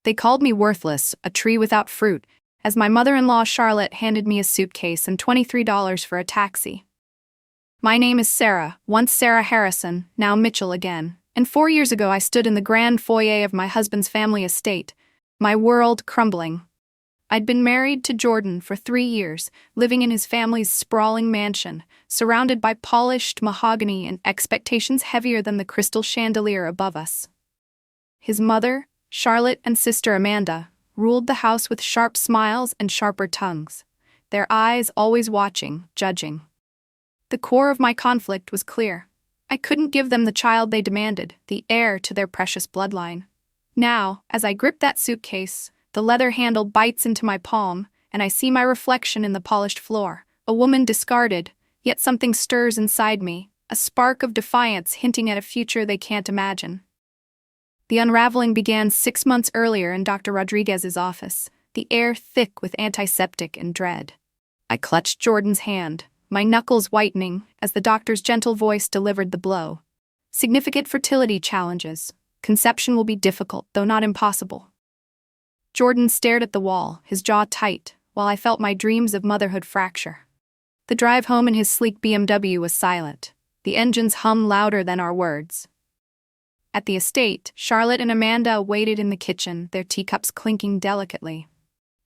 They called me worthless, a tree without fruit, as my mother-in-law Charlotte handed me a suitcase and $23 for a taxi. My name is Sarah, once Sarah Harrison, now Mitchell again, and 4 years ago I stood in the grand foyer of my husband's family estate, my world crumbling. I'd been married to Jordan for 3 years, living in his family's sprawling mansion, surrounded by polished mahogany and expectations heavier than the crystal chandelier above us. His mother, Charlotte, and sister Amanda ruled the house with sharp smiles and sharper tongues, their eyes always watching, judging. The core of my conflict was clear. I couldn't give them the child they demanded, the heir to their precious bloodline. Now, as I grip that suitcase, the leather handle bites into my palm, and I see my reflection in the polished floor, a woman discarded, yet something stirs inside me, a spark of defiance hinting at a future they can't imagine. The unraveling began 6 months earlier in Dr. Rodriguez's office, the air thick with antiseptic and dread. I clutched Jordan's hand, my knuckles whitening as the doctor's gentle voice delivered the blow. Significant fertility challenges. Conception will be difficult, though not impossible. Jordan stared at the wall, his jaw tight, while I felt my dreams of motherhood fracture. The drive home in his sleek BMW was silent. The engines hummed louder than our words. At the estate, Charlotte and Amanda waited in the kitchen, their teacups clinking delicately.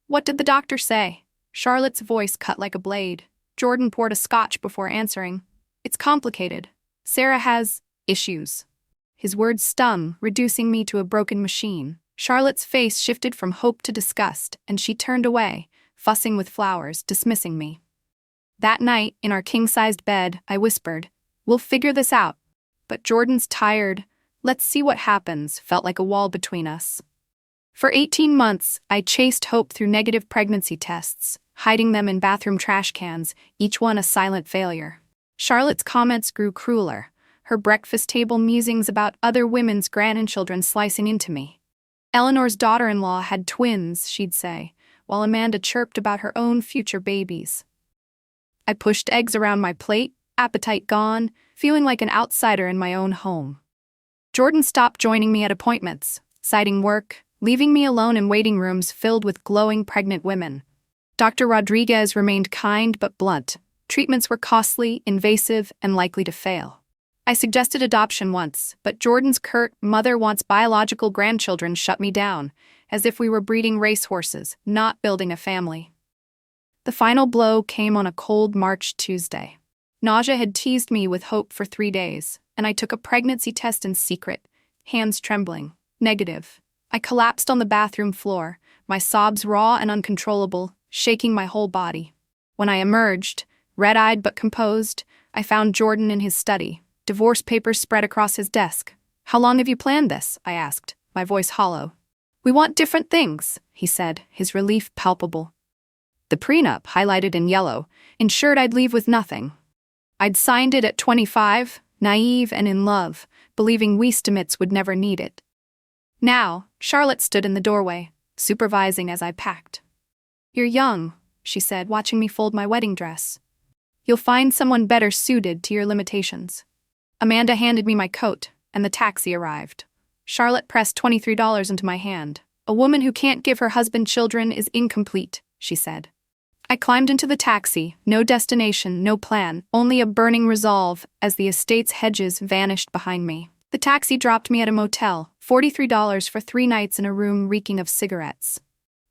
"What did the doctor say?" Charlotte's voice cut like a blade. Jordan poured a scotch before answering. "It's complicated. Sarah has issues." His words stung, reducing me to a broken machine. Charlotte's face shifted from hope to disgust, and she turned away, fussing with flowers, dismissing me. That night, in our king-sized bed, I whispered, "We'll figure this out." But Jordan's tired, "Let's see what happens," felt like a wall between us. For 18 months, I chased hope through negative pregnancy tests, hiding them in bathroom trash cans, each one a silent failure. Charlotte's comments grew crueler, her breakfast table musings about other women's grandchildren slicing into me. Eleanor's daughter-in-law had twins, she'd say, while Amanda chirped about her own future babies. I pushed eggs around my plate, appetite gone, feeling like an outsider in my own home. Jordan stopped joining me at appointments, citing work, leaving me alone in waiting rooms filled with glowing pregnant women. Dr. Rodriguez remained kind but blunt. Treatments were costly, invasive, and likely to fail. I suggested adoption once, but Jordan's curt "mother wants biological grandchildren" shut me down, as if we were breeding racehorses, not building a family. The final blow came on a cold March Tuesday. Nausea had teased me with hope for 3 days, and I took a pregnancy test in secret, hands trembling. Negative. I collapsed on the bathroom floor, my sobs raw and uncontrollable, shaking my whole body. When I emerged, red-eyed but composed, I found Jordan in his study, divorce papers spread across his desk. "How long have you planned this?" I asked, my voice hollow. "We want different things," he said, his relief palpable. The prenup, highlighted in yellow, ensured I'd leave with nothing. I'd signed it at 25, naive and in love, believing we Stamets would never need it. Now, Charlotte stood in the doorway, supervising as I packed. "You're young," she said, watching me fold my wedding dress. "You'll find someone better suited to your limitations." Amanda handed me my coat, and the taxi arrived. Charlotte pressed $23 into my hand. "A woman who can't give her husband children is incomplete," she said. I climbed into the taxi, no destination, no plan, only a burning resolve as the estate's hedges vanished behind me. The taxi dropped me at a motel, $43 for 3 nights in a room reeking of cigarettes.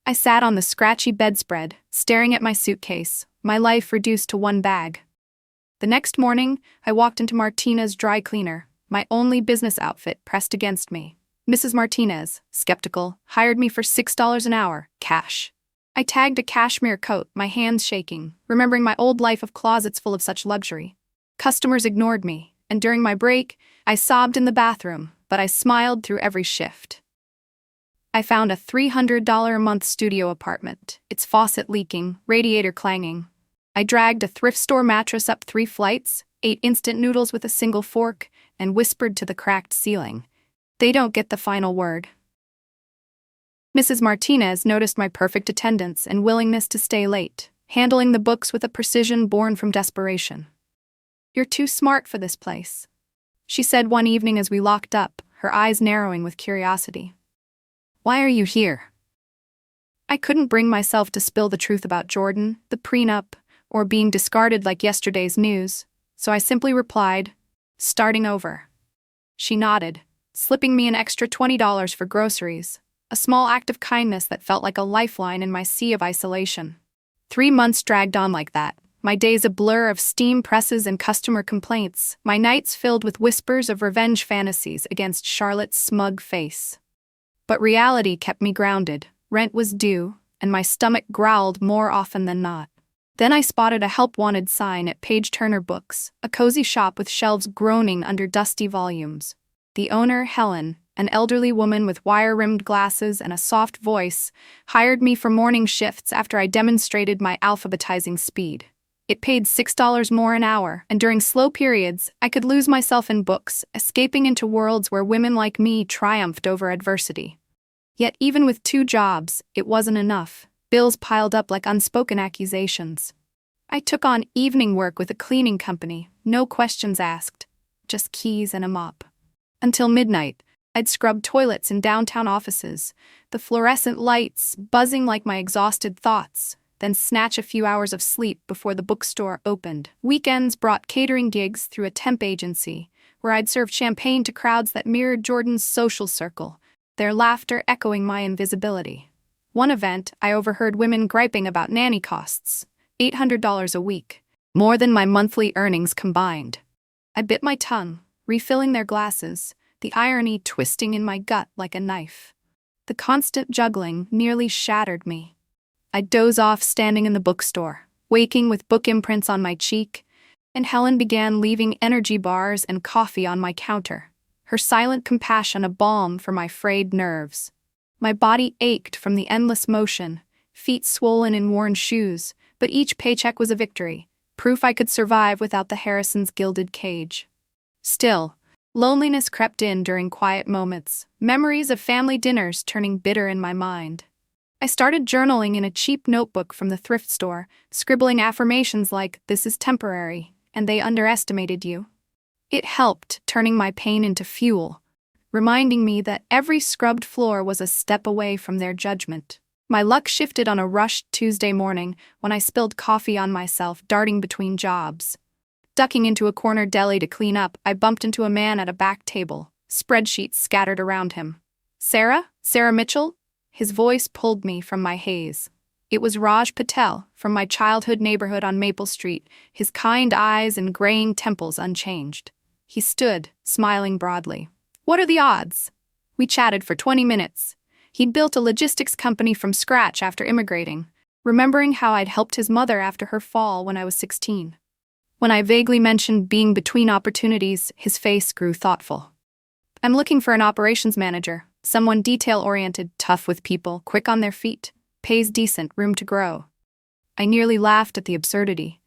I sat on the scratchy bedspread, staring at my suitcase, my life reduced to one bag. The next morning, I walked into Martinez's dry cleaner, my only business outfit pressed against me. Mrs. Martinez, skeptical, hired me for $6 an hour, cash. I tagged a cashmere coat, my hands shaking, remembering my old life of closets full of such luxury. Customers ignored me, and during my break, I sobbed in the bathroom, but I smiled through every shift. I found a $300 a month studio apartment, its faucet leaking, radiator clanging. I dragged a thrift store mattress up 3 flights, ate instant noodles with a single fork, and whispered to the cracked ceiling, "They don't get the final word." Mrs. Martinez noticed my perfect attendance and willingness to stay late, handling the books with a precision born from desperation. "You're too smart for this place," she said one evening as we locked up, her eyes narrowing with curiosity. Why are you here? I couldn't bring myself to spill the truth about Jordan, the prenup, or being discarded like yesterday's news, so I simply replied, starting over. She nodded, slipping me an extra $20 for groceries, a small act of kindness that felt like a lifeline in my sea of isolation. 3 months dragged on like that, my days a blur of steam presses and customer complaints, my nights filled with whispers of revenge fantasies against Charlotte's smug face. But reality kept me grounded, rent was due, and my stomach growled more often than not. Then I spotted a help-wanted sign at Page Turner Books, a cozy shop with shelves groaning under dusty volumes. The owner, Helen, an elderly woman with wire-rimmed glasses and a soft voice, hired me for morning shifts after I demonstrated my alphabetizing speed. It paid $6 more an hour, and during slow periods, I could lose myself in books, escaping into worlds where women like me triumphed over adversity. Yet even with 2 jobs, it wasn't enough. Bills piled up like unspoken accusations. I took on evening work with a cleaning company, no questions asked, just keys and a mop. Until midnight, I'd scrub toilets in downtown offices, the fluorescent lights buzzing like my exhausted thoughts, then snatch a few hours of sleep before the bookstore opened. Weekends brought catering gigs through a temp agency, where I'd served champagne to crowds that mirrored Jordan's social circle, their laughter echoing my invisibility. One event, I overheard women griping about nanny costs, $800 a week, more than my monthly earnings combined. I bit my tongue, refilling their glasses, the irony twisting in my gut like a knife. The constant juggling nearly shattered me. I'd doze off standing in the bookstore, waking with book imprints on my cheek, and Helen began leaving energy bars and coffee on my counter, her silent compassion a balm for my frayed nerves. My body ached from the endless motion, feet swollen in worn shoes, but each paycheck was a victory, proof I could survive without the Harrisons' gilded cage. Still, loneliness crept in during quiet moments, memories of family dinners turning bitter in my mind. I started journaling in a cheap notebook from the thrift store, scribbling affirmations like, "This is temporary, and they underestimated you." It helped, turning my pain into fuel, reminding me that every scrubbed floor was a step away from their judgment. My luck shifted on a rushed Tuesday morning when I spilled coffee on myself, darting between jobs. Ducking into a corner deli to clean up, I bumped into a man at a back table, spreadsheets scattered around him. "Sarah? Sarah Mitchell?" His voice pulled me from my haze. It was Raj Patel, from my childhood neighborhood on Maple Street, his kind eyes and graying temples unchanged. He stood, smiling broadly. "What are the odds?" We chatted for 20 minutes. He'd built a logistics company from scratch after immigrating, remembering how I'd helped his mother after her fall when I was 16. When I vaguely mentioned being between opportunities, his face grew thoughtful. "I'm looking for an operations manager, someone detail-oriented, tough with people, quick on their feet, pays decent, room to grow." I nearly laughed at the absurdity.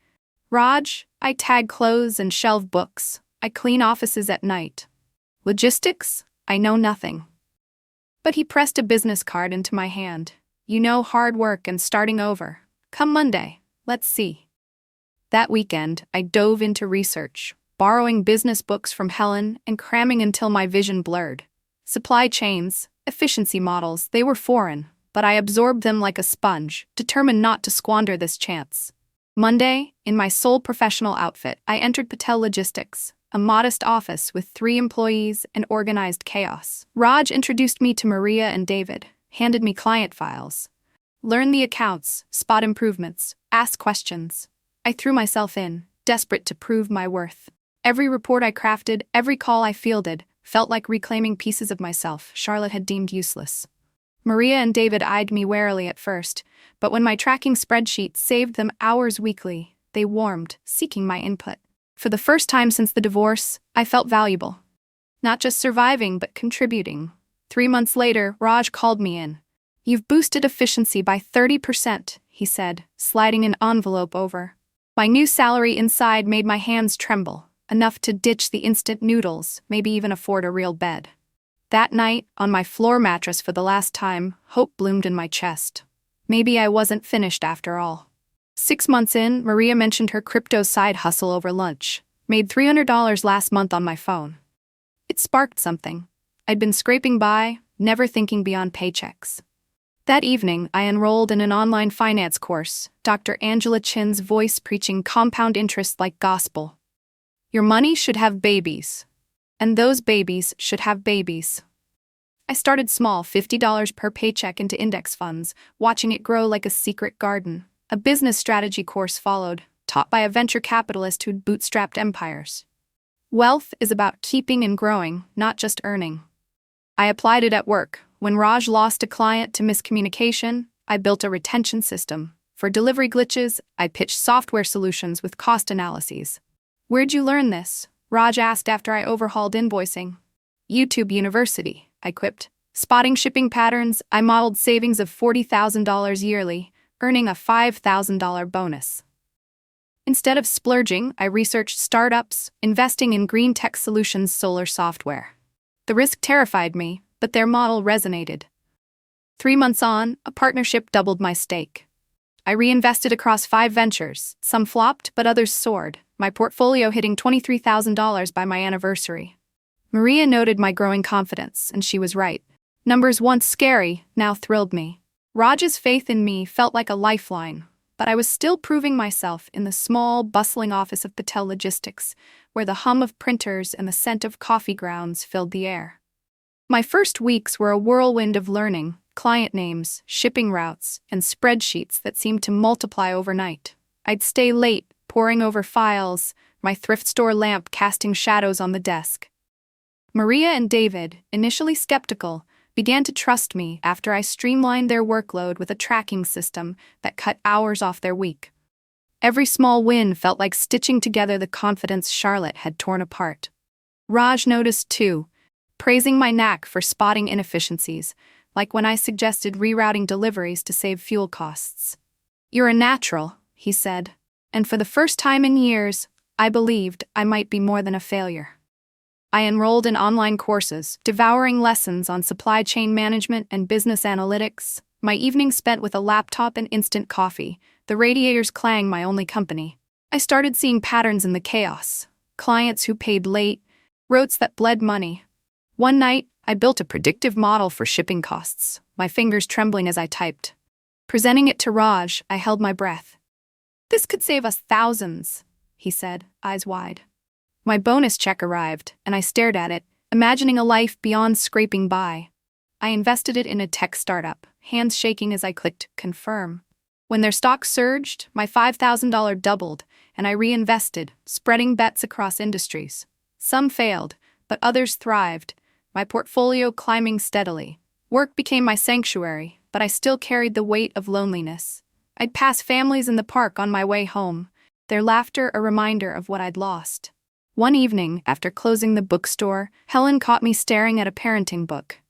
"Raj, I tag clothes and shelve books. I clean offices at night. Logistics? I know nothing." But he pressed a business card into my hand. "You know, hard work and starting over. Come Monday, let's see." That weekend, I dove into research, borrowing business books from Helen and cramming until my vision blurred. Supply chains, efficiency models, they were foreign, but I absorbed them like a sponge, determined not to squander this chance. Monday, in my sole professional outfit, I entered Patel Logistics, a modest office with 3 employees and organized chaos. Raj introduced me to Maria and David, handed me client files. Learn the accounts, spot improvements, ask questions. I threw myself in, desperate to prove my worth. Every report I crafted, every call I fielded, felt like reclaiming pieces of myself Charlotte had deemed useless. Maria and David eyed me warily at first, but when my tracking spreadsheet saved them hours weekly, they warmed, seeking my input. For the first time since the divorce, I felt valuable. Not just surviving, but contributing. 3 months later, Raj called me in. "You've boosted efficiency by 30%, he said, sliding an envelope over. My new salary inside made my hands tremble, enough to ditch the instant noodles, maybe even afford a real bed. That night, on my floor mattress for the last time, hope bloomed in my chest. Maybe I wasn't finished after all. 6 months in, Maria mentioned her crypto side hustle over lunch. Made $300 last month on my phone. It sparked something. I'd been scraping by, never thinking beyond paychecks. That evening, I enrolled in an online finance course, Dr. Angela Chin's voice preaching compound interest like gospel. Your money should have babies. And those babies should have babies. I started small, $50 per paycheck into index funds, watching it grow like a secret garden. A business strategy course followed, taught by a venture capitalist who'd bootstrapped empires. Wealth is about keeping and growing, not just earning. I applied it at work. When Raj lost a client to miscommunication, I built a retention system. For delivery glitches, I pitched software solutions with cost analyses. Where'd you learn this? Raj asked after I overhauled invoicing. YouTube University, I quipped. Spotting shipping patterns, I modeled savings of $40,000 yearly, earning a $5,000 bonus. Instead of splurging, I researched startups, investing in green tech solutions solar software. The risk terrified me, but their model resonated. 3 months on, a partnership doubled my stake. I reinvested across 5 ventures. Some flopped, but others soared, my portfolio hitting $23,000 by my anniversary. Maria noted my growing confidence, and she was right. Numbers once scary, now thrilled me. Raj's faith in me felt like a lifeline, but I was still proving myself in the small, bustling office of Patel Logistics, where the hum of printers and the scent of coffee grounds filled the air. My first weeks were a whirlwind of learning, client names, shipping routes, and spreadsheets that seemed to multiply overnight. I'd stay late, poring over files, my thrift store lamp casting shadows on the desk. Maria and David, initially skeptical, began to trust me after I streamlined their workload with a tracking system that cut hours off their week. Every small win felt like stitching together the confidence Charlotte had torn apart. Raj noticed too, praising my knack for spotting inefficiencies, like when I suggested rerouting deliveries to save fuel costs. "You're a natural," he said, and for the first time in years, I believed I might be more than a failure. I enrolled in online courses, devouring lessons on supply chain management and business analytics, my evenings spent with a laptop and instant coffee, the radiator's clang my only company. I started seeing patterns in the chaos, clients who paid late, routes that bled money. One night, I built a predictive model for shipping costs, my fingers trembling as I typed. Presenting it to Raj, I held my breath. "This could save us thousands," he said, eyes wide. My bonus check arrived, and I stared at it, imagining a life beyond scraping by. I invested it in a tech startup, hands shaking as I clicked confirm. When their stock surged, my $5,000 doubled, and I reinvested, spreading bets across industries. Some failed, but others thrived, my portfolio climbing steadily. Work became my sanctuary, but I still carried the weight of loneliness. I'd pass families in the park on my way home, their laughter a reminder of what I'd lost. One evening, after closing the bookstore, Helen caught me staring at a parenting book.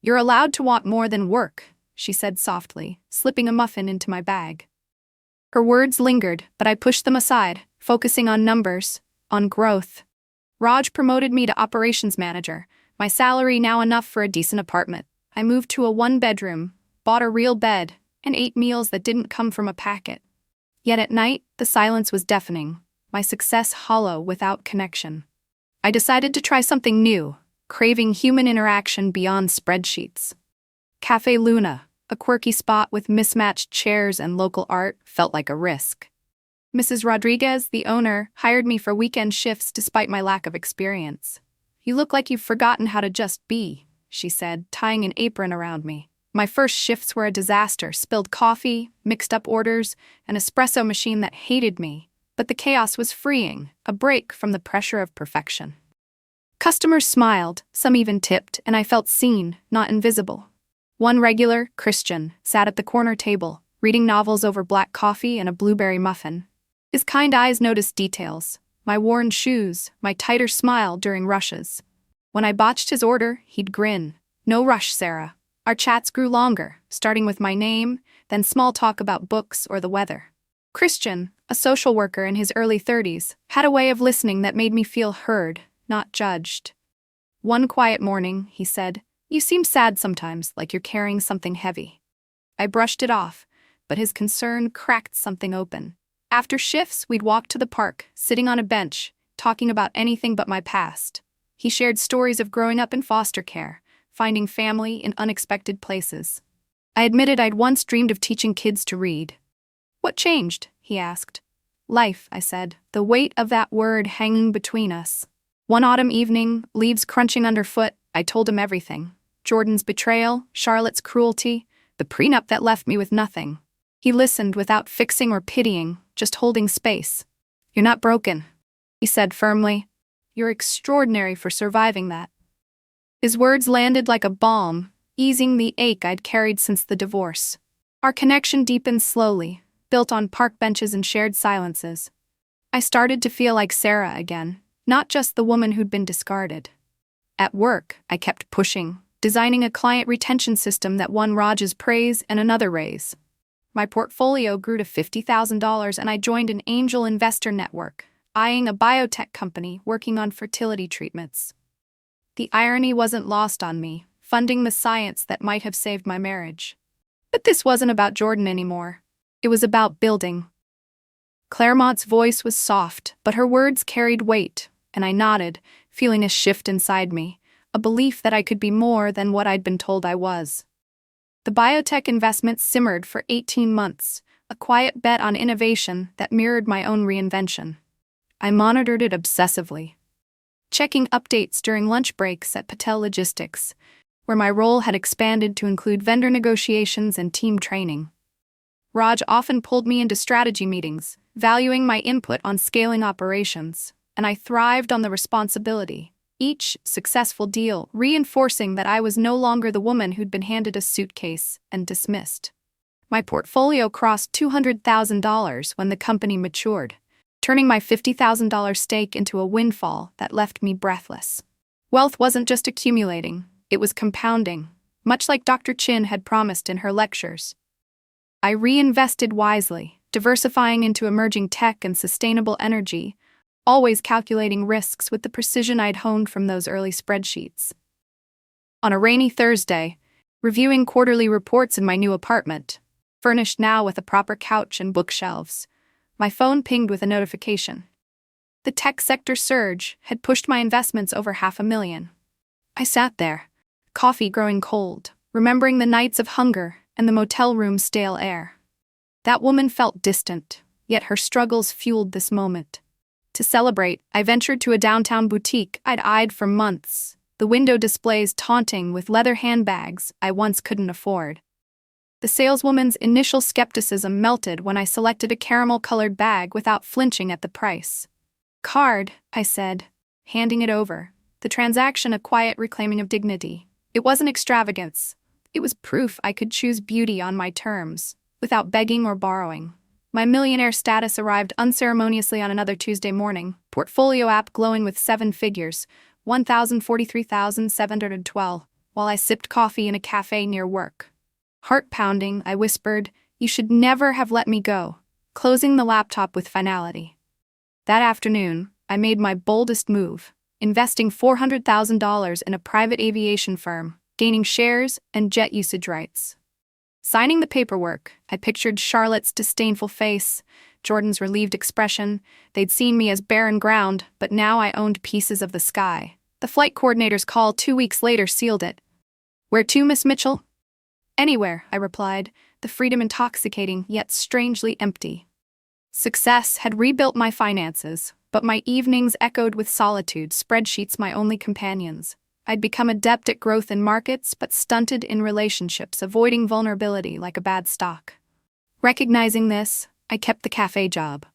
"You're allowed to want more than work," she said softly, slipping a muffin into my bag. Her words lingered, but I pushed them aside, focusing on numbers, on growth. Raj promoted me to operations manager, my salary now enough for a decent apartment. I moved to a 1-bedroom, bought a real bed, and ate meals that didn't come from a packet. Yet at night, the silence was deafening, my success hollow without connection. I decided to try something new, craving human interaction beyond spreadsheets. Cafe Luna, a quirky spot with mismatched chairs and local art, felt like a risk. Mrs. Rodriguez, the owner, hired me for weekend shifts despite my lack of experience. "You look like you've forgotten how to just be," she said, tying an apron around me. My first shifts were a disaster, spilled coffee, mixed up orders, an espresso machine that hated me. But the chaos was freeing, a break from the pressure of perfection. Customers smiled, some even tipped, and I felt seen, not invisible. One regular, Christian, sat at the corner table, reading novels over black coffee and a blueberry muffin. His kind eyes noticed details, my worn shoes, my tighter smile during rushes. When I botched his order, he'd grin. "No rush, Sarah." Our chats grew longer, starting with my name, then small talk about books or the weather. Christian, a social worker in his early 30s, had a way of listening that made me feel heard, not judged. One quiet morning, he said, "You seem sad sometimes, like you're carrying something heavy." I brushed it off, but his concern cracked something open. After shifts, we'd walk to the park, sitting on a bench, talking about anything but my past. He shared stories of growing up in foster care, finding family in unexpected places. I admitted I'd once dreamed of teaching kids to read. "What changed?" he asked. "Life," I said, the weight of that word hanging between us. One autumn evening, leaves crunching underfoot, I told him everything. Jordan's betrayal, Charlotte's cruelty, the prenup that left me with nothing. He listened without fixing or pitying, just holding space. "You're not broken," he said firmly. "You're extraordinary for surviving that." His words landed like a balm, easing the ache I'd carried since the divorce. Our connection deepened slowly, built on park benches and shared silences. I started to feel like Sarah again, not just the woman who'd been discarded. At work, I kept pushing, designing a client retention system that won Raj's praise and another raise. My portfolio grew to $50,000 and I joined an angel investor network, eyeing a biotech company working on fertility treatments. The irony wasn't lost on me, funding the science that might have saved my marriage. But this wasn't about Jordan anymore. It was about building. Claremont's voice was soft, but her words carried weight, and I nodded, feeling a shift inside me, a belief that I could be more than what I'd been told I was. The biotech investment simmered for 18 months, a quiet bet on innovation that mirrored my own reinvention. I monitored it obsessively, checking updates during lunch breaks at Patel Logistics, where my role had expanded to include vendor negotiations and team training. Raj often pulled me into strategy meetings, valuing my input on scaling operations, and I thrived on the responsibility. Each successful deal reinforcing that I was no longer the woman who'd been handed a suitcase and dismissed. My portfolio crossed $200,000 when the company matured, turning my $50,000 stake into a windfall that left me breathless. Wealth wasn't just accumulating, it was compounding, much like Dr. Chin had promised in her lectures. I reinvested wisely, diversifying into emerging tech and sustainable energy, always calculating risks with the precision I'd honed from those early spreadsheets. On a rainy Thursday, reviewing quarterly reports in my new apartment, furnished now with a proper couch and bookshelves, my phone pinged with a notification. The tech sector surge had pushed my investments over $500,000. I sat there, coffee growing cold, remembering the nights of hunger and the motel room's stale air. That woman felt distant, yet her struggles fueled this moment. To celebrate, I ventured to a downtown boutique I'd eyed for months, the window displays taunting with leather handbags I once couldn't afford. The saleswoman's initial skepticism melted when I selected a caramel-colored bag without flinching at the price. "Card," I said, handing it over, the transaction a quiet reclaiming of dignity. It wasn't extravagance. It was proof I could choose beauty on my terms, without begging or borrowing. My millionaire status arrived unceremoniously on another Tuesday morning, portfolio app glowing with 7 figures, $1,043,712, while I sipped coffee in a cafe near work. Heart pounding, I whispered, "You should never have let me go," closing the laptop with finality. That afternoon, I made my boldest move, investing $400,000 in a private aviation firm, gaining shares and jet usage rights. Signing the paperwork, I pictured Charlotte's disdainful face, Jordan's relieved expression. They'd seen me as barren ground, but now I owned pieces of the sky. The flight coordinator's call 2 weeks later sealed it. "Where to, Miss Mitchell?" "Anywhere," I replied, the freedom intoxicating yet strangely empty. Success had rebuilt my finances, but my evenings echoed with solitude, spreadsheets my only companions. I'd become adept at growth in markets, but stunted in relationships, avoiding vulnerability like a bad stock. Recognizing this, I kept the cafe job,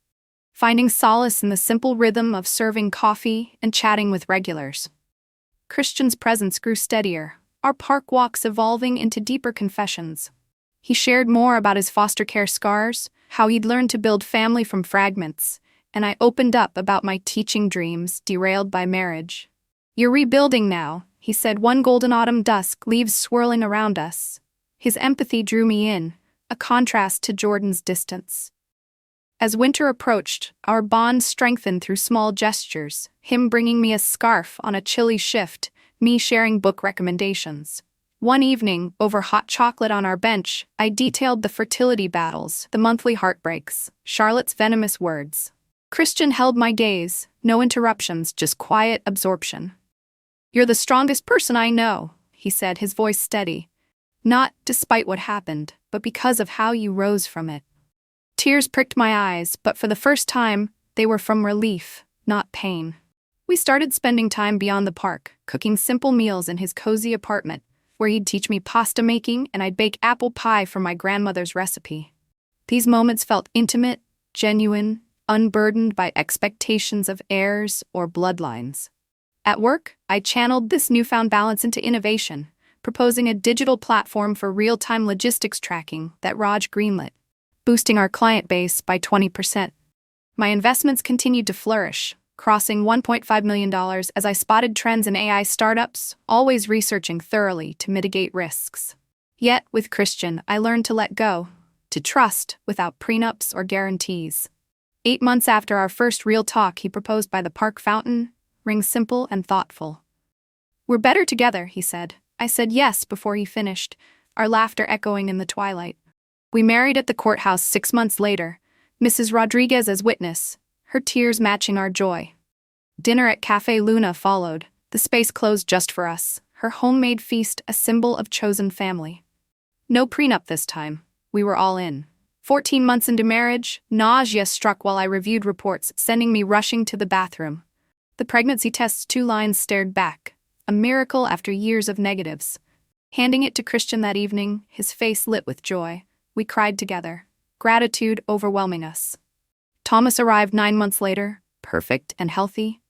finding solace in the simple rhythm of serving coffee and chatting with regulars. Christian's presence grew steadier, our park walks evolving into deeper confessions. He shared more about his foster care scars, how he'd learned to build family from fragments, and I opened up about my teaching dreams derailed by marriage. "You're rebuilding now," he said one golden autumn dusk, leaves swirling around us. His empathy drew me in, a contrast to Jordan's distance. As winter approached, our bond strengthened through small gestures, him bringing me a scarf on a chilly shift, me sharing book recommendations. One evening, over hot chocolate on our bench, I detailed the fertility battles, the monthly heartbreaks, Charlotte's venomous words. Christian held my gaze, no interruptions, just quiet absorption. "You're the strongest person I know," he said, his voice steady. Not despite what happened, but because of how you rose from it. Tears pricked my eyes, but for the first time, they were from relief, not pain. We started spending time beyond the park, cooking simple meals in his cozy apartment, where he'd teach me pasta making and I'd bake apple pie from my grandmother's recipe. These moments felt intimate, genuine, unburdened by expectations of heirs or bloodlines. At work, I channeled this newfound balance into innovation, proposing a digital platform for real-time logistics tracking that Raj greenlit, boosting our client base by 20%. My investments continued to flourish, crossing $1.5 million as I spotted trends in AI startups, always researching thoroughly to mitigate risks. Yet, with Christian, I learned to let go, to trust without prenups or guarantees. 8 months after our first real talk, he proposed by the park fountain, ring simple and thoughtful. "We're better together," he said. I said yes before he finished, our laughter echoing in the twilight. We married at the courthouse 6 months later, Mrs. Rodriguez as witness, her tears matching our joy. Dinner at Café Luna followed, the space closed just for us, her homemade feast a symbol of chosen family. No prenup this time, we were all in. 14 months into marriage, nausea struck while I reviewed reports, sending me rushing to the bathroom. The pregnancy test's 2 lines stared back, a miracle after years of negatives. Handing it to Christian that evening, his face lit with joy, we cried together, gratitude overwhelming us. Thomas arrived 9 months later, perfect and healthy,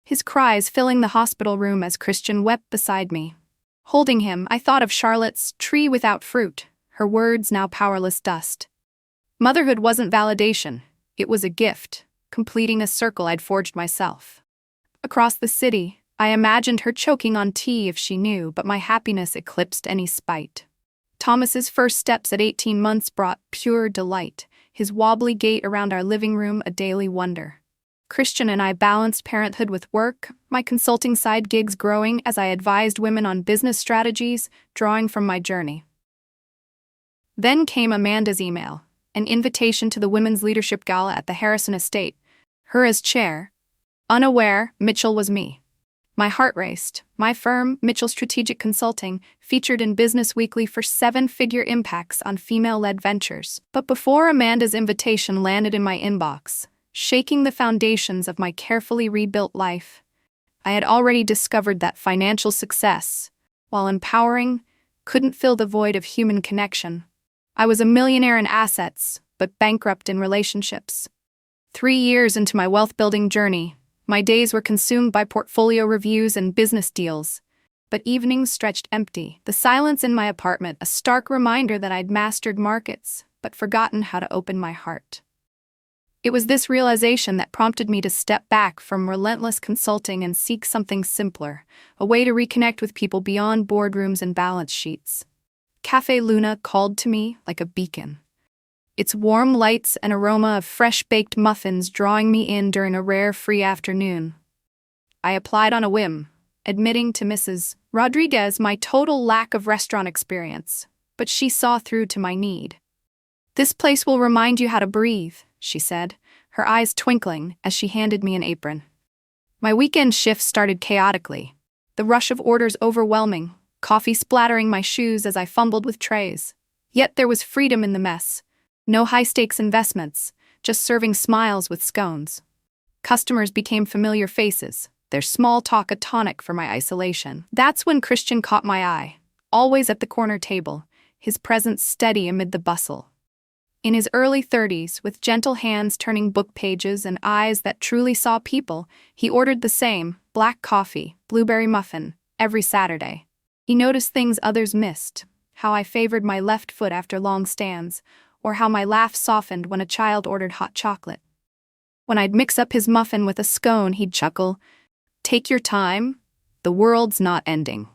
his cries filling the hospital room as Christian wept beside me. Holding him, I thought of Charlotte's tree without fruit, her words now powerless dust. Motherhood wasn't validation, it was a gift, completing a circle I'd forged myself. Across the city, I imagined her choking on tea if she knew, but my happiness eclipsed any spite. Thomas's first steps at 18 months brought pure delight, his wobbly gait around our living room a daily wonder. Christian and I balanced parenthood with work, my consulting side gigs growing as I advised women on business strategies, drawing from my journey. Then came Amanda's email, an invitation to the Women's Leadership Gala at the Harrison Estate, her as chair. Unaware, Mitchell was me. My heart raced. My firm, Mitchell Strategic Consulting, featured in Business Weekly for 7-figure impacts on female-led ventures. But before Amanda's invitation landed in my inbox, shaking the foundations of my carefully rebuilt life, I had already discovered that financial success, while empowering, couldn't fill the void of human connection. I was a millionaire in assets, but bankrupt in relationships. 3 years into my wealth-building journey, my days were consumed by portfolio reviews and business deals, but evenings stretched empty, the silence in my apartment a stark reminder that I'd mastered markets, but forgotten how to open my heart. It was this realization that prompted me to step back from relentless consulting and seek something simpler, a way to reconnect with people beyond boardrooms and balance sheets. Café Luna called to me like a beacon, its warm lights and aroma of fresh-baked muffins drawing me in during a rare free afternoon. I applied on a whim, admitting to Mrs. Rodriguez my total lack of restaurant experience, but she saw through to my need. "This place will remind you how to breathe," she said, her eyes twinkling as she handed me an apron. My weekend shift started chaotically, the rush of orders overwhelming, coffee splattering my shoes as I fumbled with trays. Yet there was freedom in the mess. No high-stakes investments, just serving smiles with scones. Customers became familiar faces, their small talk a tonic for my isolation. That's when Christian caught my eye, always at the corner table, his presence steady amid the bustle. In his early 30s, with gentle hands turning book pages and eyes that truly saw people, he ordered the same, black coffee, blueberry muffin, every Saturday. He noticed things others missed, how I favored my left foot after long stands, or how my laugh softened when a child ordered hot chocolate. When I'd mix up his muffin with a scone, he'd chuckle, "Take your time, the world's not ending."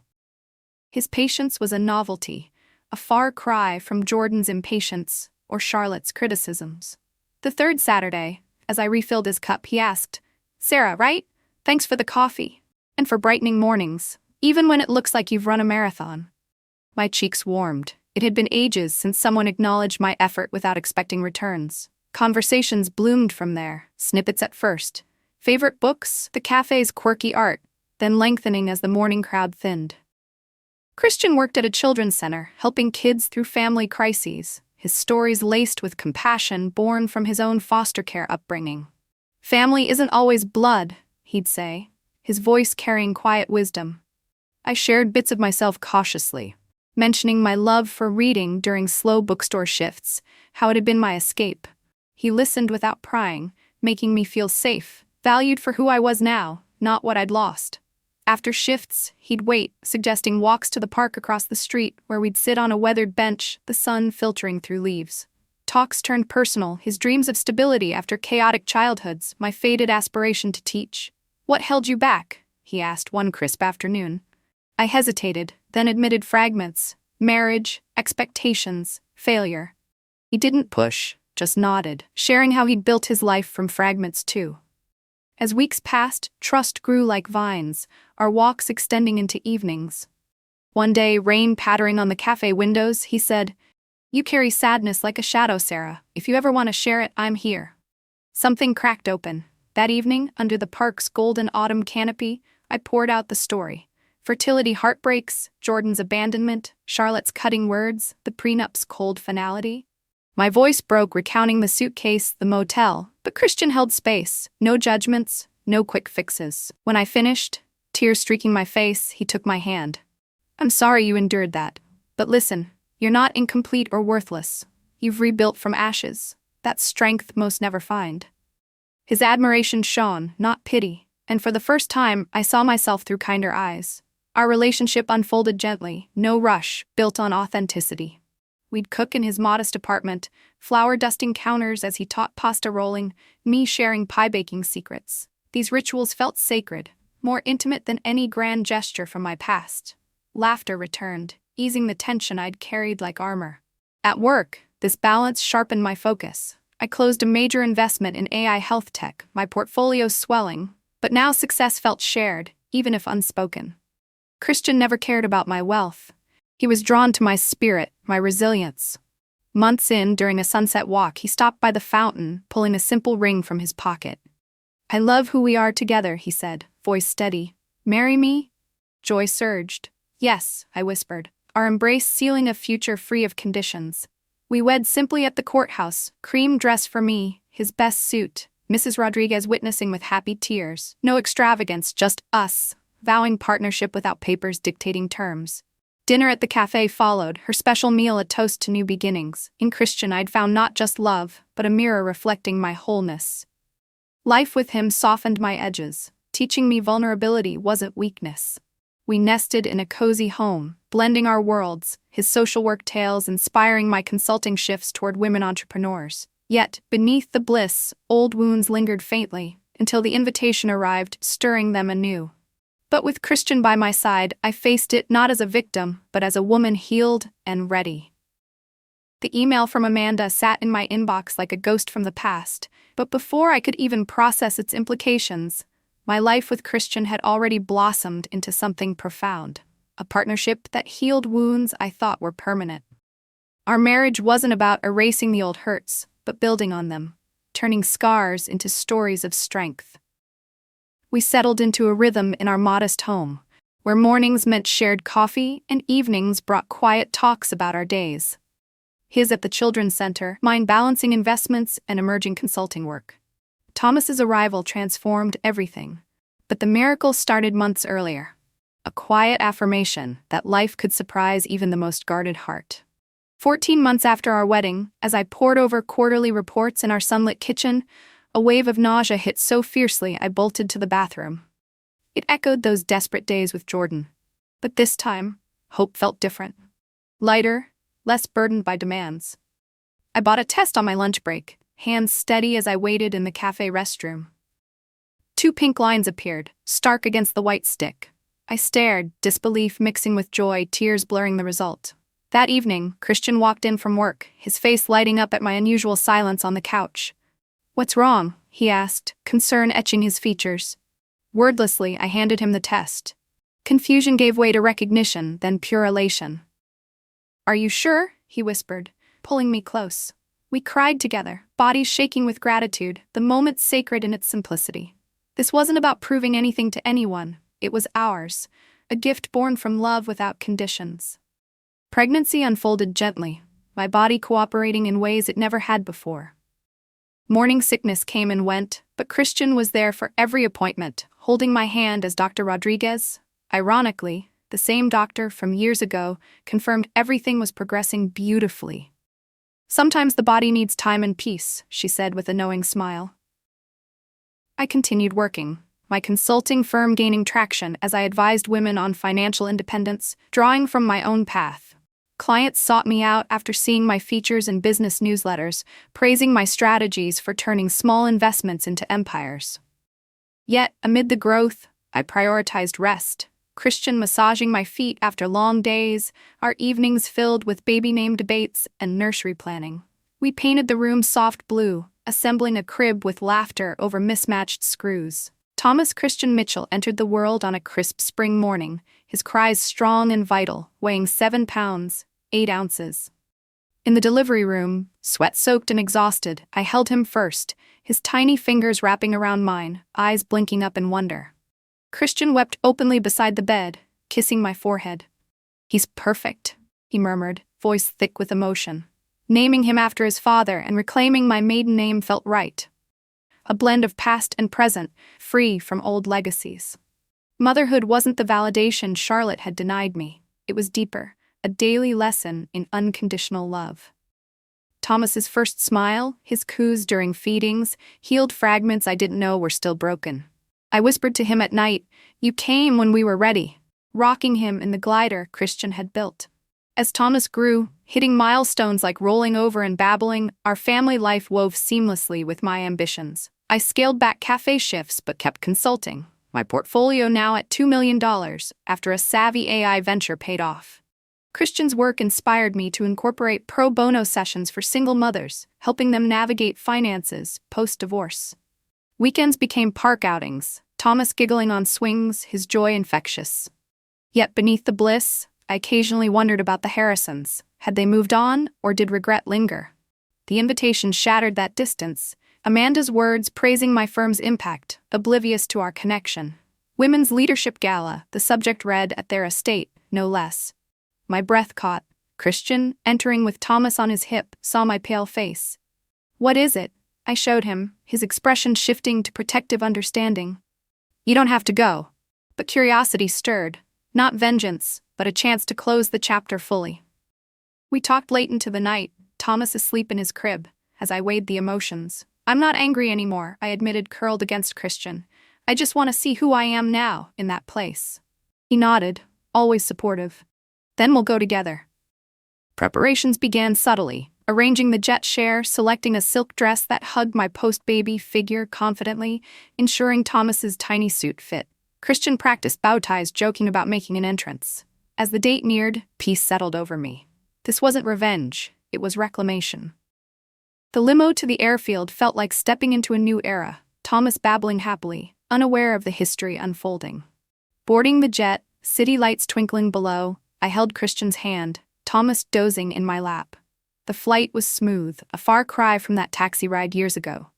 His patience was a novelty, a far cry from Jordan's impatience or Charlotte's criticisms. The third Saturday, as I refilled his cup, he asked, "Sarah, right? Thanks for the coffee, and for brightening mornings, even when it looks like you've run a marathon." My cheeks warmed. It had been ages since someone acknowledged my effort without expecting returns. Conversations bloomed from there, snippets at first. Favorite books, the cafe's quirky art, then lengthening as the morning crowd thinned. Christian worked at a children's center, helping kids through family crises, his stories laced with compassion born from his own foster care upbringing. "Family isn't always blood," he'd say, his voice carrying quiet wisdom. I shared bits of myself cautiously, mentioning my love for reading during slow bookstore shifts, how it had been my escape. He listened without prying, making me feel safe, valued for who I was now, not what I'd lost. After shifts, he'd wait, suggesting walks to the park across the street where we'd sit on a weathered bench, the sun filtering through leaves. Talks turned personal, his dreams of stability after chaotic childhoods, my faded aspiration to teach. "What held you back?" he asked one crisp afternoon. I hesitated, then admitted fragments: marriage, expectations, failure. He didn't push, just nodded, sharing how he'd built his life from fragments too. As weeks passed, trust grew like vines, our walks extending into evenings. One day, rain pattering on the cafe windows, he said, "You carry sadness like a shadow, Sarah. If you ever want to share it, I'm here." Something cracked open. That evening, under the park's golden autumn canopy, I poured out the story. Fertility heartbreaks, Jordan's abandonment, Charlotte's cutting words, the prenup's cold finality. My voice broke recounting the suitcase, the motel, but Christian held space. No judgments, no quick fixes. When I finished, tears streaking my face, he took my hand. "I'm sorry you endured that. But listen, you're not incomplete or worthless. You've rebuilt from ashes. That's strength most never find." His admiration shone, not pity, and for the first time, I saw myself through kinder eyes. Our relationship unfolded gently, no rush, built on authenticity. We'd cook in his modest apartment, flour dusting counters as he taught pasta rolling, me sharing pie baking secrets. These rituals felt sacred, more intimate than any grand gesture from my past. Laughter returned, easing the tension I'd carried like armor. At work, this balance sharpened my focus. I closed a major investment in AI health tech, my portfolio swelling, but now success felt shared, even if unspoken. Christian never cared about my wealth. He was drawn to my spirit, my resilience. Months in, during a sunset walk, he stopped by the fountain, pulling a simple ring from his pocket. "I love who we are together," he said, voice steady. "Marry me?" Joy surged. "Yes," I whispered, our embrace sealing a future free of conditions. We wed simply at the courthouse, cream dress for me, his best suit, Mrs. Rodriguez witnessing with happy tears. No extravagance, just us, vowing partnership without papers dictating terms. Dinner at the cafe followed, her special meal a toast to new beginnings. In Christian I'd found not just love, but a mirror reflecting my wholeness. Life with him softened my edges, teaching me vulnerability wasn't weakness. We nested in a cozy home, blending our worlds, his social work tales inspiring my consulting shifts toward women entrepreneurs. Yet, beneath the bliss, old wounds lingered faintly, until the invitation arrived, stirring them anew. But with Christian by my side, I faced it not as a victim, but as a woman healed and ready. The email from Amanda sat in my inbox like a ghost from the past, but before I could even process its implications, my life with Christian had already blossomed into something profound, a partnership that healed wounds I thought were permanent. Our marriage wasn't about erasing the old hurts, but building on them, turning scars into stories of strength. We settled into a rhythm in our modest home, where mornings meant shared coffee and evenings brought quiet talks about our days. His at the children's center, mine balancing investments and emerging consulting work. Thomas's arrival transformed everything, but the miracle started months earlier. A quiet affirmation that life could surprise even the most guarded heart. 14 months after our wedding, as I pored over quarterly reports in our sunlit kitchen, a wave of nausea hit so fiercely I bolted to the bathroom. It echoed those desperate days with Jordan. But this time, hope felt different. Lighter, less burdened by demands. I bought a test on my lunch break, hands steady as I waited in the cafe restroom. 2 pink lines appeared, stark against the white stick. I stared, disbelief mixing with joy, tears blurring the result. That evening, Christian walked in from work, his face lighting up at my unusual silence on the couch. "What's wrong?" he asked, concern etching his features. Wordlessly, I handed him the test. Confusion gave way to recognition, then pure elation. "Are you sure?" he whispered, pulling me close. We cried together, bodies shaking with gratitude, the moment sacred in its simplicity. This wasn't about proving anything to anyone, it was ours, a gift born from love without conditions. Pregnancy unfolded gently, my body cooperating in ways it never had before. Morning sickness came and went, but Christian was there for every appointment, holding my hand as Dr. Rodriguez, ironically, the same doctor from years ago, confirmed everything was progressing beautifully. "Sometimes the body needs time and peace," she said with a knowing smile. I continued working, my consulting firm gaining traction as I advised women on financial independence, drawing from my own path. Clients sought me out after seeing my features in business newsletters, praising my strategies for turning small investments into empires. Yet, amid the growth, I prioritized rest. Christian massaging my feet after long days, our evenings filled with baby name debates and nursery planning. We painted the room soft blue, assembling a crib with laughter over mismatched screws. Thomas Christian Mitchell entered the world on a crisp spring morning, his cries strong and vital, weighing 7 pounds, 8 ounces. In the delivery room, sweat-soaked and exhausted, I held him first, his tiny fingers wrapping around mine, eyes blinking up in wonder. Christian wept openly beside the bed, kissing my forehead. "He's perfect," he murmured, voice thick with emotion. Naming him after his father and reclaiming my maiden name felt right. A blend of past and present, free from old legacies. Motherhood wasn't the validation Charlotte had denied me. It was deeper, a daily lesson in unconditional love. Thomas's first smile, his coos during feedings, healed fragments I didn't know were still broken. I whispered to him at night, "You came when we were ready," rocking him in the glider Christian had built. As Thomas grew, hitting milestones like rolling over and babbling, our family life wove seamlessly with my ambitions. I scaled back cafe shifts but kept consulting, my portfolio now at $2 million after a savvy AI venture paid off. Christian's work inspired me to incorporate pro bono sessions for single mothers, helping them navigate finances post-divorce. Weekends became park outings, Thomas giggling on swings, his joy infectious. Yet beneath the bliss, I occasionally wondered about the Harrisons. Had they moved on, or did regret linger? The invitation shattered that distance, Amanda's words praising my firm's impact, oblivious to our connection. Women's Leadership Gala, the subject read at their estate, no less. My breath caught. Christian, entering with Thomas on his hip, saw my pale face. "What is it?" I showed him, his expression shifting to protective understanding. "You don't have to go." But curiosity stirred, not vengeance, but a chance to close the chapter fully. We talked late into the night, Thomas asleep in his crib, as I weighed the emotions. "I'm not angry anymore," I admitted, curled against Christian. "I just want to see who I am now, in that place." He nodded, always supportive. "Then we'll go together." Preparations began subtly, arranging the jet share, selecting a silk dress that hugged my post-baby figure confidently, ensuring Thomas's tiny suit fit. Christian practiced bow ties, joking about making an entrance. As the date neared, peace settled over me. This wasn't revenge, it was reclamation. The limo to the airfield felt like stepping into a new era, Thomas babbling happily, unaware of the history unfolding. Boarding the jet, city lights twinkling below, I held Christian's hand, Thomas dozing in my lap. The flight was smooth, a far cry from that taxi ride years ago.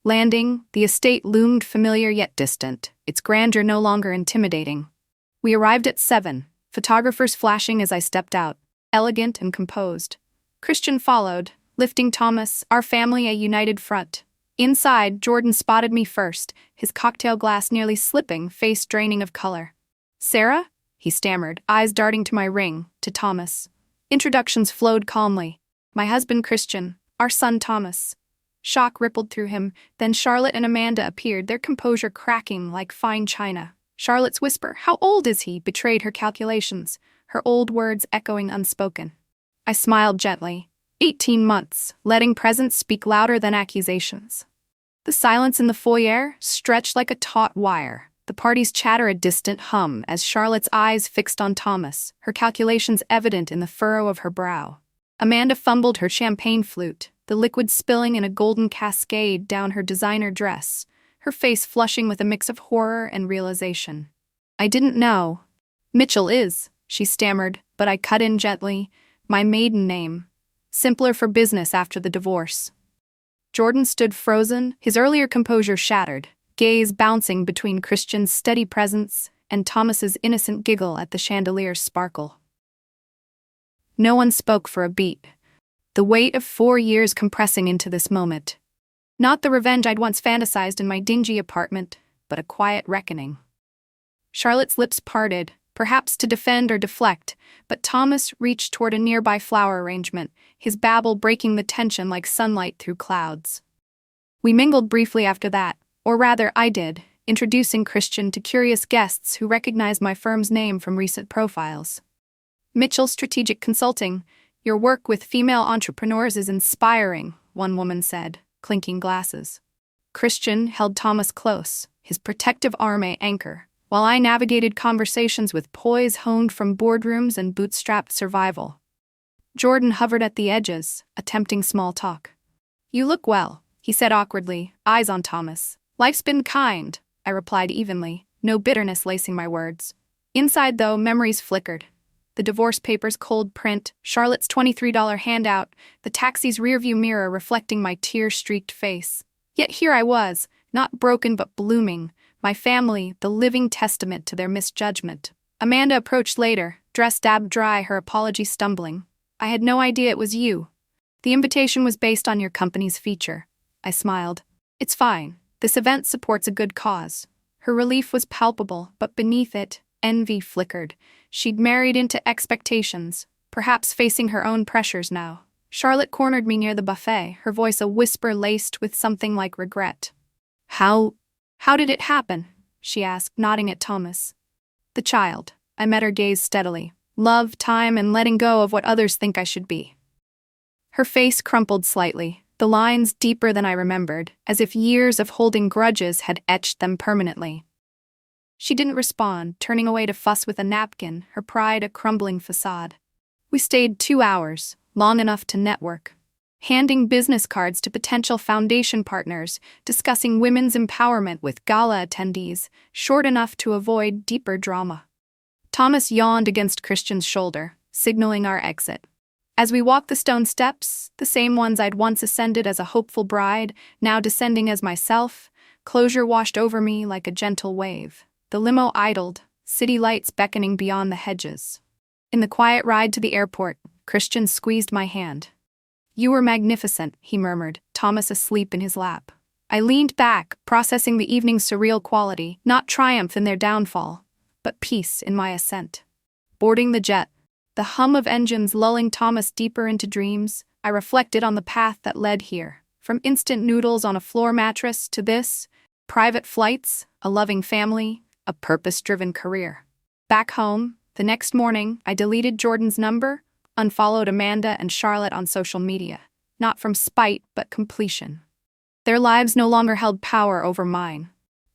Landing, the estate loomed familiar yet distant, its grandeur no longer intimidating. We arrived at 7, photographers flashing as I stepped out, elegant and composed. Christian followed, lifting Thomas, our family a united front. Inside, Jordan spotted me first, his cocktail glass nearly slipping, face draining of color. "Sarah?" he stammered, eyes darting to my ring, to Thomas. Introductions flowed calmly. "My husband Christian, our son Thomas." Shock rippled through him, then Charlotte and Amanda appeared, their composure cracking like fine china. Charlotte's whisper, "How old is he?" betrayed her calculations, her old words echoing unspoken. I smiled gently. 18 months, letting presence speak louder than accusations. The silence in the foyer stretched like a taut wire, the party's chatter a distant hum as Charlotte's eyes fixed on Thomas, her calculations evident in the furrow of her brow. Amanda fumbled her champagne flute, the liquid spilling in a golden cascade down her designer dress, her face flushing with a mix of horror and realization. "I didn't know." "Mitchell is," she stammered, but I cut in gently, "my maiden name. Simpler for business after the divorce." Jordan stood frozen, his earlier composure shattered, gaze bouncing between Christian's steady presence and Thomas's innocent giggle at the chandelier's sparkle. No one spoke for a beat, the weight of 4 years compressing into this moment. Not the revenge I'd once fantasized in my dingy apartment, but a quiet reckoning. Charlotte's lips parted, perhaps to defend or deflect, but Thomas reached toward a nearby flower arrangement, his babble breaking the tension like sunlight through clouds. We mingled briefly after that, or rather I did, introducing Christian to curious guests who recognized my firm's name from recent profiles. Mitchell Strategic Consulting, your work with female entrepreneurs is inspiring, one woman said, clinking glasses. Christian held Thomas close, his protective arm a anchor, while I navigated conversations with poise honed from boardrooms and bootstrapped survival. Jordan hovered at the edges, attempting small talk. You look well, he said awkwardly, eyes on Thomas. Life's been kind, I replied evenly, no bitterness lacing my words. Inside, though, memories flickered. The divorce papers' cold print, Charlotte's $23 handout, the taxi's rearview mirror reflecting my tear-streaked face. Yet here I was, not broken but blooming, my family, the living testament to their misjudgment. Amanda approached later, dress dabbed dry, her apology stumbling. I had no idea it was you. The invitation was based on your company's feature. I smiled. It's fine. This event supports a good cause. Her relief was palpable, but beneath it, envy flickered. She'd married into expectations, perhaps facing her own pressures now. Charlotte cornered me near the buffet, her voice a whisper laced with something like regret. How did it happen? She asked, nodding at Thomas. The child. I met her gaze steadily. Love, time, and letting go of what others think I should be. Her face crumpled slightly, the lines deeper than I remembered, as if years of holding grudges had etched them permanently. She didn't respond, turning away to fuss with a napkin, her pride a crumbling facade. We stayed 2 hours, long enough to network. Handing business cards to potential foundation partners, discussing women's empowerment with gala attendees, short enough to avoid deeper drama. Thomas yawned against Christian's shoulder, signaling our exit. As we walked the stone steps, the same ones I'd once ascended as a hopeful bride, now descending as myself, closure washed over me like a gentle wave. The limo idled, city lights beckoning beyond the hedges. In the quiet ride to the airport, Christian squeezed my hand. You were magnificent, he murmured, Thomas asleep in his lap. I leaned back, processing the evening's surreal quality, not triumph in their downfall, but peace in my ascent. Boarding the jet, the hum of engines lulling Thomas deeper into dreams, I reflected on the path that led here. From instant noodles on a floor mattress to this, private flights, a loving family, a purpose-driven career. Back home, the next morning, I deleted Jordan's number, unfollowed Amanda and Charlotte on social media, not from spite but completion. Their lives no longer held power over mine.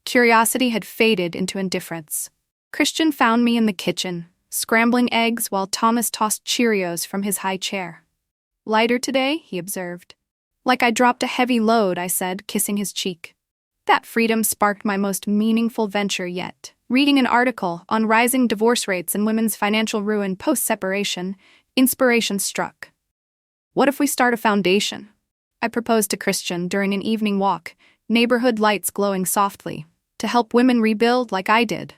Curiosity had faded into indifference. Christian found me in the kitchen, scrambling eggs while Thomas tossed Cheerios from his high chair. Lighter today, he observed. Like I dropped a heavy load, I said, kissing his cheek. That freedom sparked my most meaningful venture yet. Reading an article on rising divorce rates and women's financial ruin post-separation, inspiration struck. What if we start a foundation? I proposed to Christian during an evening walk, neighborhood lights glowing softly, to help women rebuild like I did.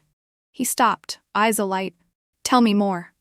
He stopped, eyes alight. Tell me more.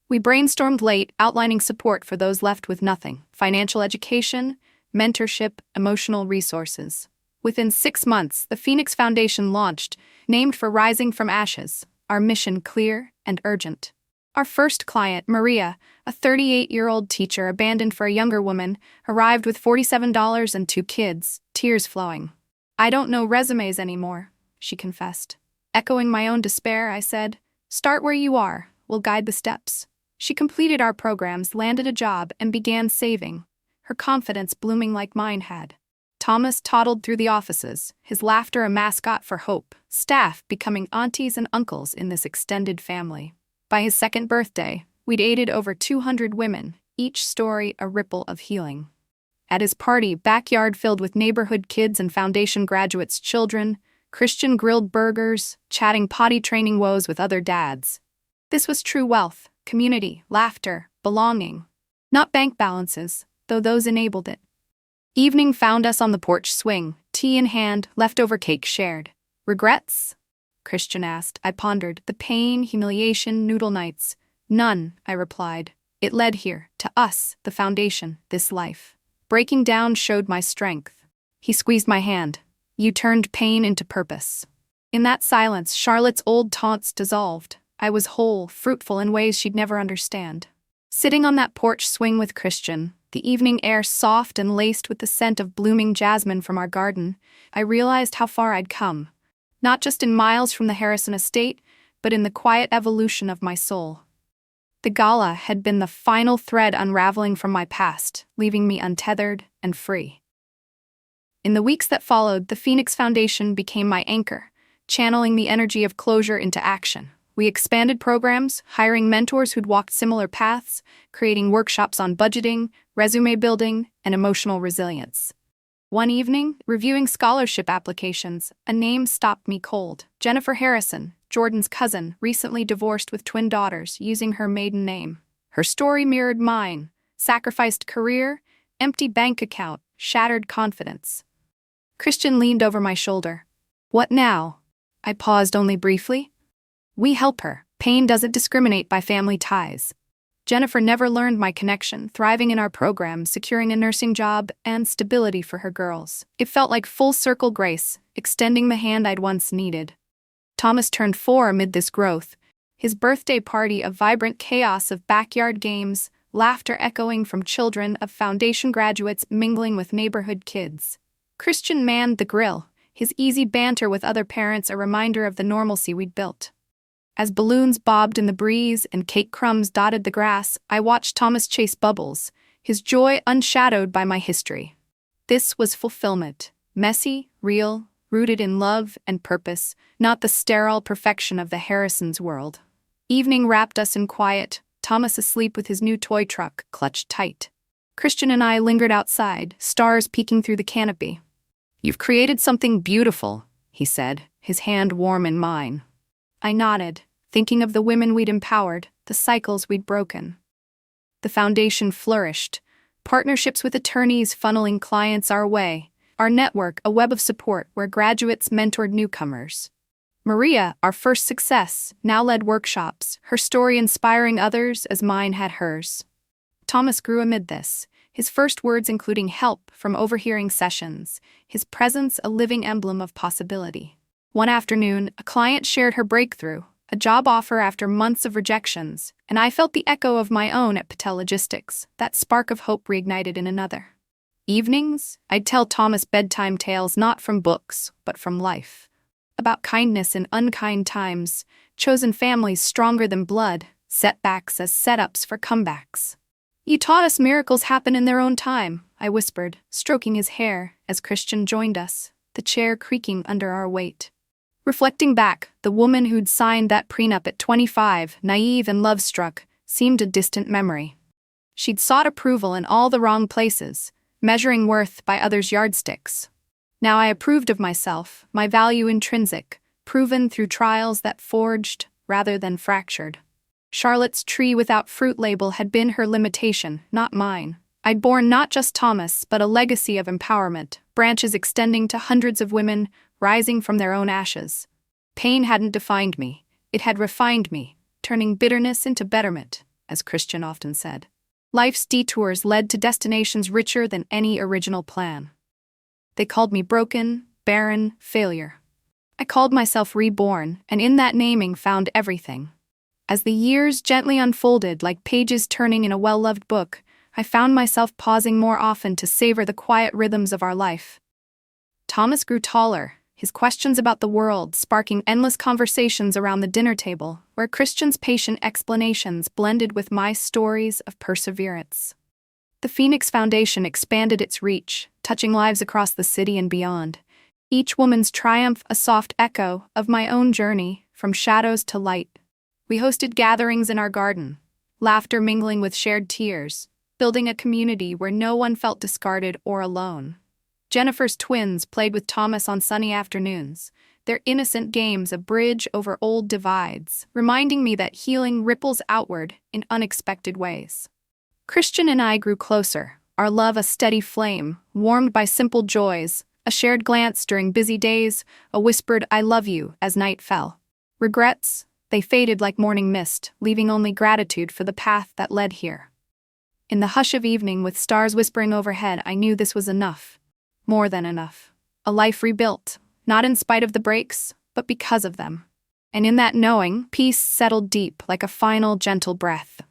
We brainstormed late, outlining support for those left with nothing: financial education, mentorship, emotional resources. Within 6 months, the Phoenix Foundation launched, named for Rising from Ashes, our mission clear and urgent. Our first client, Maria, a 38-year-old teacher abandoned for a younger woman, arrived with $47 and 2 kids, tears flowing. I don't know resumes anymore, she confessed. Echoing my own despair, I said, start where you are, we'll guide the steps. She completed our programs, landed a job, and began saving, her confidence blooming like mine had. Thomas toddled through the offices, his laughter a mascot for hope, staff becoming aunties and uncles in this extended family. By his 2nd birthday, we'd aided over 200 women, each story a ripple of healing. At his party, backyard filled with neighborhood kids and foundation graduates' children, Christian grilled burgers, chatting potty training woes with other dads. This was true wealth, community, laughter, belonging. Not bank balances, though those enabled it. Evening found us on the porch swing, tea in hand, leftover cake shared. Regrets? Christian asked. I pondered. The pain, humiliation, noodle nights. None, I replied. It led here, to us, the foundation, this life. Breaking down showed my strength. He squeezed my hand. You turned pain into purpose. In that silence, Charlotte's old taunts dissolved. I was whole, fruitful in ways she'd never understand. Sitting on that porch swing with Christian, the evening air soft and laced with the scent of blooming jasmine from our garden, I realized how far I'd come. Not just in miles from the Harrison estate, but in the quiet evolution of my soul. The gala had been the final thread unraveling from my past, leaving me untethered and free. In the weeks that followed, the Phoenix Foundation became my anchor, channeling the energy of closure into action. We expanded programs, hiring mentors who'd walked similar paths, creating workshops on budgeting, resume building, and emotional resilience. One evening, reviewing scholarship applications, a name stopped me cold. Jennifer Harrison, Jordan's cousin, recently divorced with twin daughters, using her maiden name. Her story mirrored mine: sacrificed career, empty bank account, shattered confidence. Christian leaned over my shoulder. What now? I paused only briefly. We help her. Pain doesn't discriminate by family ties. Jennifer never learned my connection, thriving in our program, securing a nursing job, and stability for her girls. It felt like full-circle grace, extending the hand I'd once needed. Thomas turned 4 amid this growth, his birthday party a vibrant chaos of backyard games, laughter echoing from children of foundation graduates mingling with neighborhood kids. Christian manned the grill, his easy banter with other parents a reminder of the normalcy we'd built. As balloons bobbed in the breeze and cake crumbs dotted the grass, I watched Thomas chase bubbles, his joy unshadowed by my history. This was fulfillment, messy, real, rooted in love and purpose, not the sterile perfection of the Harrisons' world. Evening wrapped us in quiet, Thomas asleep with his new toy truck clutched tight. Christian and I lingered outside, stars peeking through the canopy. You've created something beautiful, he said, his hand warm in mine. I nodded, thinking of the women we'd empowered, the cycles we'd broken. The foundation flourished, partnerships with attorneys funneling clients our way, our network a web of support where graduates mentored newcomers. Maria, our first success, now led workshops, her story inspiring others as mine had hers. Thomas grew amid this, his first words including help from overhearing sessions, his presence a living emblem of possibility. One afternoon, a client shared her breakthrough, a job offer after months of rejections, and I felt the echo of my own at Patel Logistics, that spark of hope reignited in another. Evenings, I'd tell Thomas bedtime tales not from books, but from life. About kindness in unkind times, chosen families stronger than blood, setbacks as setups for comebacks. You taught us miracles happen in their own time, I whispered, stroking his hair as Christian joined us, the chair creaking under our weight. Reflecting back, the woman who'd signed that prenup at 25, naive and love-struck, seemed a distant memory. She'd sought approval in all the wrong places, measuring worth by others' yardsticks. Now I approved of myself, my value intrinsic, proven through trials that forged rather than fractured. Charlotte's tree without fruit label had been her limitation, not mine. I'd borne not just Thomas, but a legacy of empowerment, branches extending to hundreds of women, rising from their own ashes. Pain hadn't defined me, it had refined me, turning bitterness into betterment, as Christian often said. Life's detours led to destinations richer than any original plan. They called me broken, barren, failure. I called myself reborn, and in that naming found everything. As the years gently unfolded like pages turning in a well-loved book, I found myself pausing more often to savor the quiet rhythms of our life. Thomas grew taller, his questions about the world sparking endless conversations around the dinner table, where Christian's patient explanations blended with my stories of perseverance. The Phoenix Foundation expanded its reach, touching lives across the city and beyond. Each woman's triumph a soft echo of my own journey, from shadows to light. We hosted gatherings in our garden, laughter mingling with shared tears, building a community where no one felt discarded or alone. Jennifer's twins played with Thomas on sunny afternoons, their innocent games a bridge over old divides, reminding me that healing ripples outward in unexpected ways. Christian and I grew closer, our love a steady flame, warmed by simple joys, a shared glance during busy days, a whispered "I love you" as night fell. Regrets? They faded like morning mist, leaving only gratitude for the path that led here. In the hush of evening, with stars whispering overhead, I knew this was enough. More than enough. A life rebuilt, not in spite of the breaks, but because of them. And in that knowing, peace settled deep like a final, gentle breath.